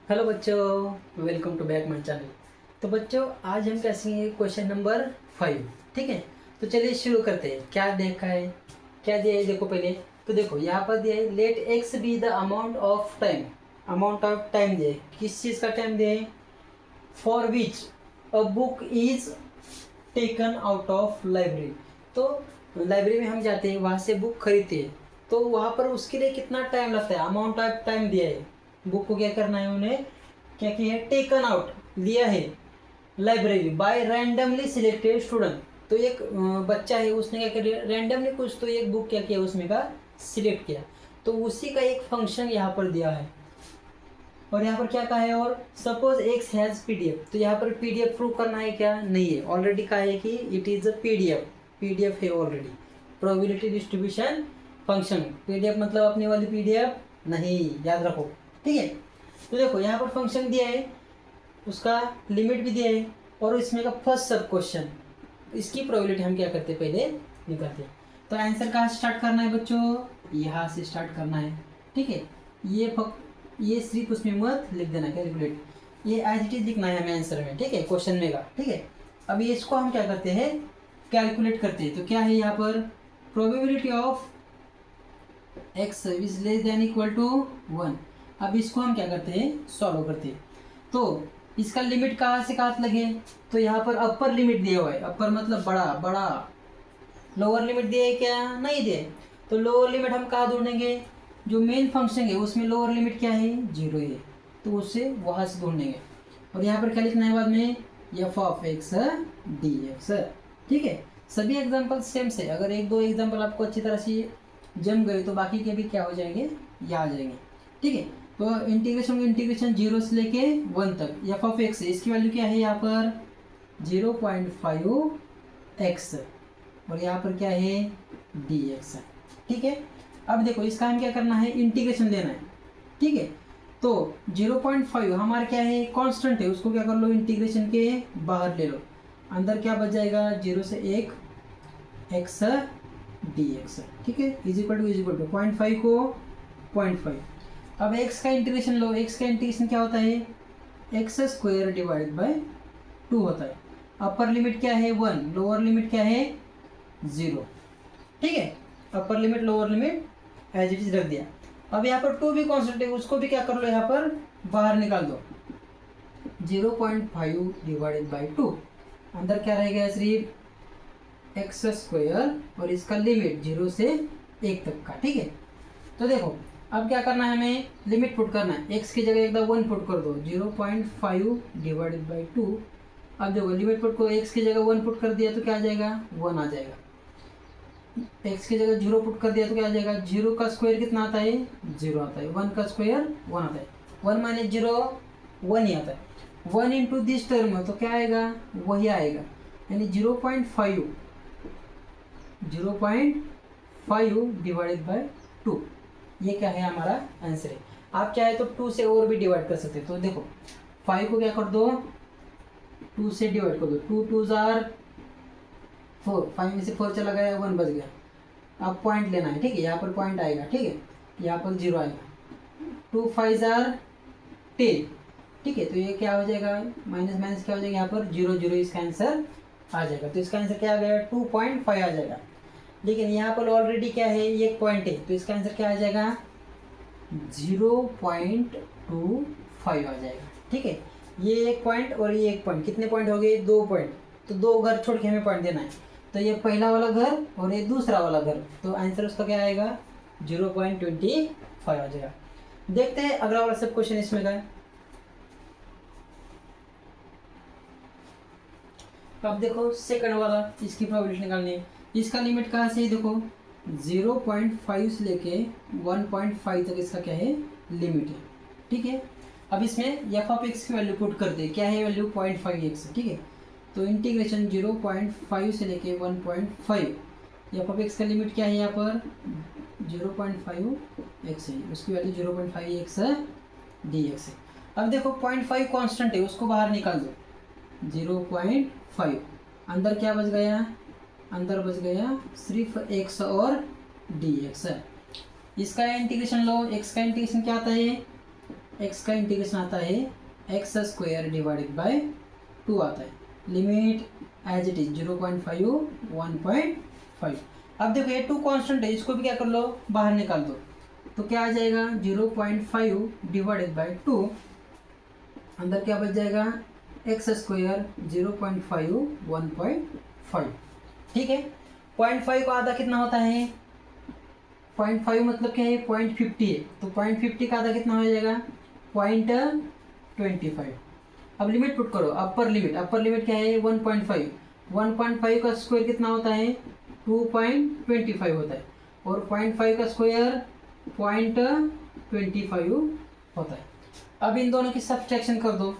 Hello बच्चों, welcome to back my channel. तो बच्चों, आज हम कैसे क्वेश्चन नंबर 5। ठीक है, तो चलिए शुरू करते हैं। क्या देखा है, क्या दिया है देखो पहले। तो देखो यहाँ पर दिया है let x be the amount of time. Amount of time दिया है, किस चीज़ का टाइम दिया है, for which a book is taken out of library. तो लाइब्रेरी में हम जाते हैं, वहाँ से बुक खरीदते हैं, तो वहाँ पर उसके लिए कितना टाइम लगता है, अमाउंट ऑफ टाइम दिया है। बुक को क्या करना है, उन्हें क्या किया है, टेकन आउट लिया है library by randomly selected student. तो एक बच्चा है, उसने क्या किया, रैंडमली कुछ तो एक बुक क्या किया, उसमें का सिलेक्ट किया। तो उसी का एक फंक्शन यहाँ पर दिया है। और यहाँ पर क्या कहा है, और सपोज एक्स हैज़ पीडीएफ। तो यहाँ पर पीडीएफ प्रूव करना है क्या, नहीं है, ऑलरेडी कहा है कि it is a PDF. PDF है already, probability distribution function. PDF मतलब अपनी वाली पीडीएफ नहीं, याद रखो। ठीक है, तो देखो यहाँ पर फंक्शन दिया है, उसका लिमिट भी दिया है, और इसमें का फर्स्ट सब क्वेश्चन, इसकी प्रोबेबिलिटी हम क्या करते हैं, पहले निकालते हैं। तो आंसर कहाँ से स्टार्ट करना है बच्चों, यहाँ से स्टार्ट करना है। ठीक है, ये सिर्फ उसमें मत लिख देना कैलकुलेट, ये एज इट इज लिखना है हमें आंसर में। ठीक है, क्वेश्चन में का। ठीक है, अभी इसको हम क्या करते हैं, कैलकुलेट करते हैं। तो क्या है यहाँ पर, probability of x is less than equal to 1। अब इसको हम क्या करते हैं, सॉल्व करते हैं। तो इसका लिमिट कहाँ से कहाँ तक लगे, तो यहाँ पर अपर लिमिट दिया हुआ है, अपर मतलब बड़ा बड़ा। लोअर लिमिट दिया है क्या, नहीं दिया है। तो लोअर लिमिट हम कहाँ ढूंढेंगे, जो मेन फंक्शन है उसमें लोअर लिमिट क्या है, 0 है, तो उससे वहाँ से ढूंढेंगे। और यहाँ पर क्या लिखना है बाद में, F of x d x. ठीक है, सभी एग्जाम्पल सेम से, अगर एक दो एग्जाम्पल आपको अच्छी तरह से जम गए तो बाकी के भी क्या हो जाएंगे, ये आ जाएंगे। ठीक है, तो इंटीग्रेशन 0 से लेके 1 तक एफ ऑफ एक्स, इसकी वैल्यू क्या है यहाँ पर 0.5 एक्स, और यहाँ पर क्या है डी एक्स। ठीक है, अब देखो इसका हम क्या करना है, इंटीग्रेशन लेना है। ठीक है, तो 0.5 हमारा क्या है, कांस्टेंट है, उसको क्या कर लो, इंटीग्रेशन के बाहर ले लो। अंदर क्या बच जाएगा, 0 से 1 एक्स डी एक्स। ठीक है, इज इक्वल टू 0.5 को 0.5। अब एक्स का इंटीग्रेशन लो, एक्स का इंटीग्रेशन क्या होता है, एक्स स्क्वायर डिवाइड बाय 2 होता है। अपर लिमिट क्या है 1, लोअर लिमिट क्या है 0। ठीक है, upper limit lower limit as it is रख दिया। अब यहाँ पर 2 भी कॉन्स्टेंट है, उसको भी क्या कर लो, यहाँ पर बाहर निकाल दो। 0.5 डिवाइडेड बाई 2, अंदर क्या रहेगा, सिर्फ एक्स स्क्वायर, और इसका लिमिट 0 से 1 तक का। ठीक है, तो देखो अब क्या करना है, हमें लिमिट पुट करना है, एक्स की जगह एकदम 1 पुट कर दो, 0.5 डिवाइडेड बाई 2। अब देखो लिमिट पुट को, एक्स की जगह 1 पुट कर दिया तो क्या आ जाएगा, 1 आ जाएगा। एक्स की जगह 0 पुट कर दिया तो क्या आ जाएगा, 0 का स्क्वायर कितना आता है, 0 आता है। 1 का स्क्वायर 1 आता है, 1 माइनस 0 1 ही आता है। 1 इंटू दिस टर्म तो क्या आएगा, वही आएगा, यानी 0.5 डिवाइडेड बाय 2। ये क्या है, हमारा आंसर है। आप चाहे तो 2 से और भी डिवाइड कर सकते हैं। तो देखो 5 को क्या कर दो, 2 से डिवाइड कर दो, 2 2 जार 4, 5 में से 4 चला गया, 1 बच गया। अब पॉइंट लेना है। ठीक है, यहाँ पर पॉइंट आएगा। ठीक है, यहाँ पर 0 आएगा। 2 5 जार 10। ठीक है, तो ये क्या हो जाएगा, माइनस माइनस क्या हो जाएगा, यहाँ पर 0 0, इसका आंसर आ जाएगा। तो इसका आंसर क्या आ गया, 2.5 आ जाएगा। लेकिन यहाँ पर ऑलरेडी क्या है, ये एक पॉइंट है, तो इसका आंसर क्या आ जाएगा, 0.25 आ जाएगा। ठीक है, ये एक पॉइंट और ये एक पॉइंट, कितने पॉइंट हो गए, 2 पॉइंट। तो 2 घर छोड़ के हमें पॉइंट देना है। तो ये पहला वाला घर और ये दूसरा वाला घर, तो आंसर उसका क्या आएगा, 0.25 आ जाएगा। देखते हैं अगला वाला सब क्वेश्चन इसमें का है। अब देखो सेकंड वाला, इसकी प्रोबेबिलिटी निकालनी है। इसका लिमिट कहाँ से है, देखो 0.5 से लेके 1.5 तक इसका क्या है, लिमिट है। ठीक है, अब इसमें एफ ऑफ एक्स की वैल्यू पुट कर दे, क्या है वैल्यू 0.5x। ठीक है, तो इंटीग्रेशन 0.5 से लेके 1.5, एफ ऑफ एक्स का लिमिट क्या है, यहाँ पर 0.5x है, उसकी वैल्यू 0.5x डी एक्स है। अब देखो 0.5 कांस्टेंट है, उसको बाहर निकाल दो, 0.5। अंदर क्या बच गया, अंदर बच गया सिर्फ x और डी एक्स। इसका इंटीग्रेशन लो, x का इंटीग्रेशन क्या आता है एक्स का इंटीग्रेशन आता है एक्स स्क्वायर डिवाइडेड बाय 2 आता है। Limit as it is 0.5 1.5। अब देखो ये 2 कांस्टेंट है, इसको भी क्या कर लो, बाहर निकाल दो। तो क्या आ जाएगा 0.5 डिवाइडेड बाय 2, अंदर क्या बच जाएगा एक्स स्क्वायर 0.5 1.5। ठीक है, 0.5 का आधा कितना होता है, 0.5 मतलब क्या है 0.50 है, तो 0.50 का आधा कितना हो जाएगा 0.25। अब लिमिट पुट करो, अपर लिमिट क्या है 1.5, 1.5 का स्क्वायर कितना होता है 2.25 होता है, और 0.5 का स्क्वायर 0.25 होता है। अब इन दोनों की सब्ट्रैक्शन कर दो।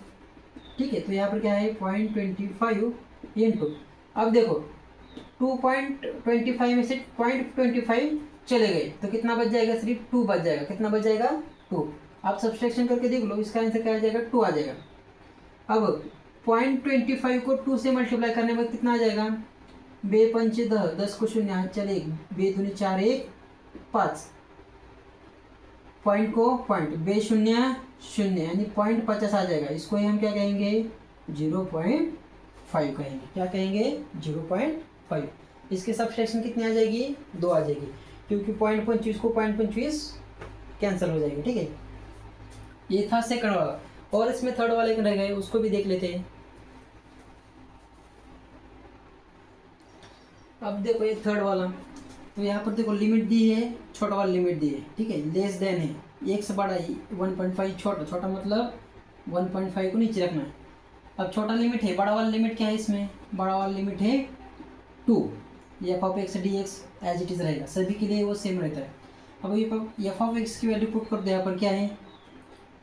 ठीक है, तो यहाँ पर क्या है 0.25 इंटू, अब देखो 2.25 में से 0.25 चले गए तो कितना बच जाएगा, सिर्फ 2 बच जाएगा। कितना बच जाएगा 2। आप सब्ट्रैक्शन करके देख लो, इसका आंसर क्या आ जाएगा 2 आ जाएगा। अब 0.25 को 2 से मल्टीप्लाई करने में कितना आ जाएगा, बे पंचे 10, 10 को शून्य हाथ चले, बे दूनी 4 1 5, पॉइंट को पॉइंट, बे शून्य शून्य, यानी 0.50 आ जाएगा। इसको ही हम क्या कहेंगे 0.5 कहेंगे। क्या कहेंगे 0.5। इसकी सब्ट्रैक्शन कितनी आ जाएगी 2 आ जाएगी, क्योंकि 0.25 को 0.25 कैंसिल हो जाएगी। ठीक है, ये था सेकंड वाला, और इसमें थर्ड वाले रह गए, उसको भी देख लेते हैं। अब देखो ये थर्ड वाला, तो यहाँ पर देखो लिमिट दी है, छोटा वाला लिमिट दी है। ठीक है, लेस देन है, एक से बड़ा 1.5, छोटा मतलब 1.5 को नीचे रखना है। अब छोटा लिमिट है, बड़ा वाला लिमिट क्या है इसमें, बड़ा वाला लिमिट है 2, f of x d x as it is रहेगा, सभी के लिए वो सेम रहता है। अब ये एफ ऑफ एक्स की वैल्यू पुट कर दो, यहाँ पर क्या है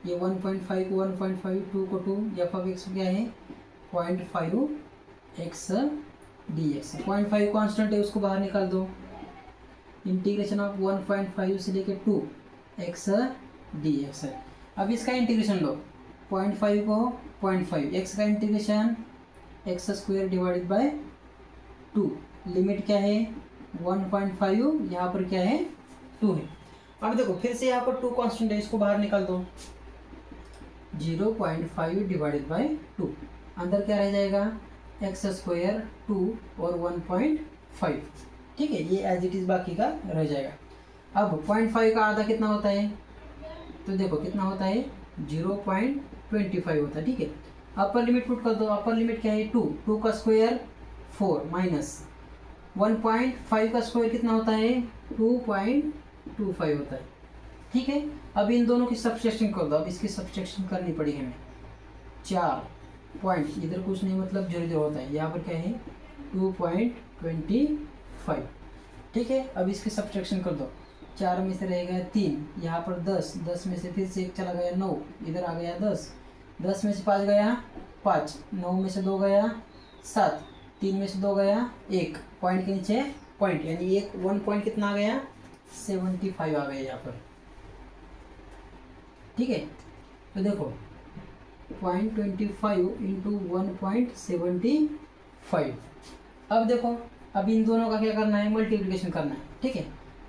ये 1.5 को 1.5, 2 को 2, एफ ऑफ एक्स क्या है 0.5 एक्स डी एक्स। 0.5 कॉन्स्टेंट है, उसको बाहर निकाल दो। इंटीग्रेशन ऑफ 1.5 से लेकर 2 एक्स डी एक्स है। अब इसका इंटीग्रेशन लो, 0.5 को 0.5, एक्स का integration x square divided by 2, limit क्या है 1.5, यहाँ पर क्या है 2 है। अब देखो फिर से यहाँ पर 2 कांस्टेंट है, इसको बाहर निकाल दो। 0.5 डिवाइडेड बाय 2, अंदर क्या रह जाएगा एक्स स्क्वायर 2 और 1.5। ठीक है, ये एज इट इज़ बाकी का रह जाएगा। अब 0.5 का आधा कितना होता है, तो देखो कितना होता है 0.25 होता है। ठीक है, अपर लिमिट पुट कर दो। अपर लिमिट क्या है 2, 2 का स्क्वायर 4 माइनस 1.5 का स्क्वायर कितना होता है 2.25 होता है। ठीक है, अब इन दोनों की सब्ट्रैक्शन कर दो। अब इसकी सब्ट्रैक्शन करनी पड़ेगी हमें। 4 पॉइंट, इधर कुछ नहीं मतलब 0 0 होता है, यहाँ पर क्या है 2.25। ठीक है, अब इसकी सब्ट्रैक्शन कर दो। 4 में से रहेगा 3, यहाँ पर 10, 10 में से फिर से 1 चला गया 9, इधर आ गया 10, 10 में से 5 गया 5, 9 में से 2 गया 7, 3 में से 2 गया 1, पॉइंट के नीचे पॉइंट, यानी एक 1 पॉइंट कितना आ गया 75 आ गया यहाँ पर। ठीक है, तो देखो 0.25 इंटू 1.75। अब देखो, अब इन दोनों का क्या करना है मल्टीप्लिकेशन करना है। ठीक है,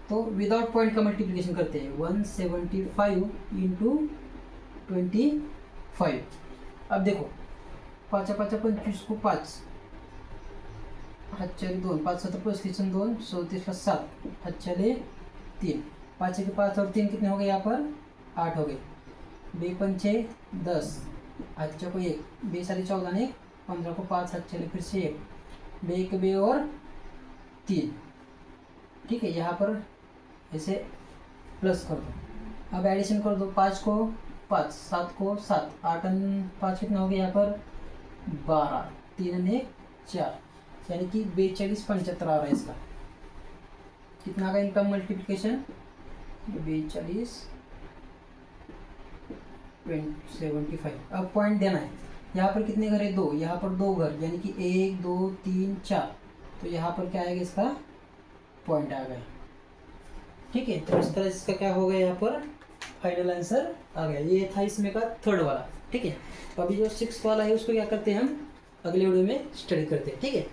तो विदाउट पॉइंट का मल्टीप्लिकेशन करते हैं 175 इंटू 25। अब देखो 5 5 25 को 5, 8 2, 5 7 35 2, 34 7, 8 3, 5 के 5 और 3 कितने हो गए यहाँ पर 8 हो गए। 2 पंचे 10, 8 को 1, 2 सारी 14 ने 15 को 5, 8 फिर से 1, 2 के 2 और 3। ठीक है, यहाँ पर ऐसे प्लस कर दो। अब एडिशन कर दो, 5 को 5, 7 को 7, 8 5 कितना हो गया यहाँ पर 12, 3 ने 4, यानी कि 42 75 आ रहा है इसका। कितना का इनका मल्टीप्लिकेशन 42 75। अब पॉइंट देना है, यहाँ पर कितने घर है 2, यहाँ पर 2 घर, यानी कि 1 2 3 4, तो यहाँ पर क्या आएगा इसका पॉइंट आ गया। ठीक है, तो इस तरह इसका क्या हो गया यहाँ पर फाइनल आंसर आ गया। ये था इसमें का थर्ड वाला। ठीक है, तो अभी जो 6th वाला है उसको क्या करते हैं हम अगले वीडियो में स्टडी करते हैं। ठीक है।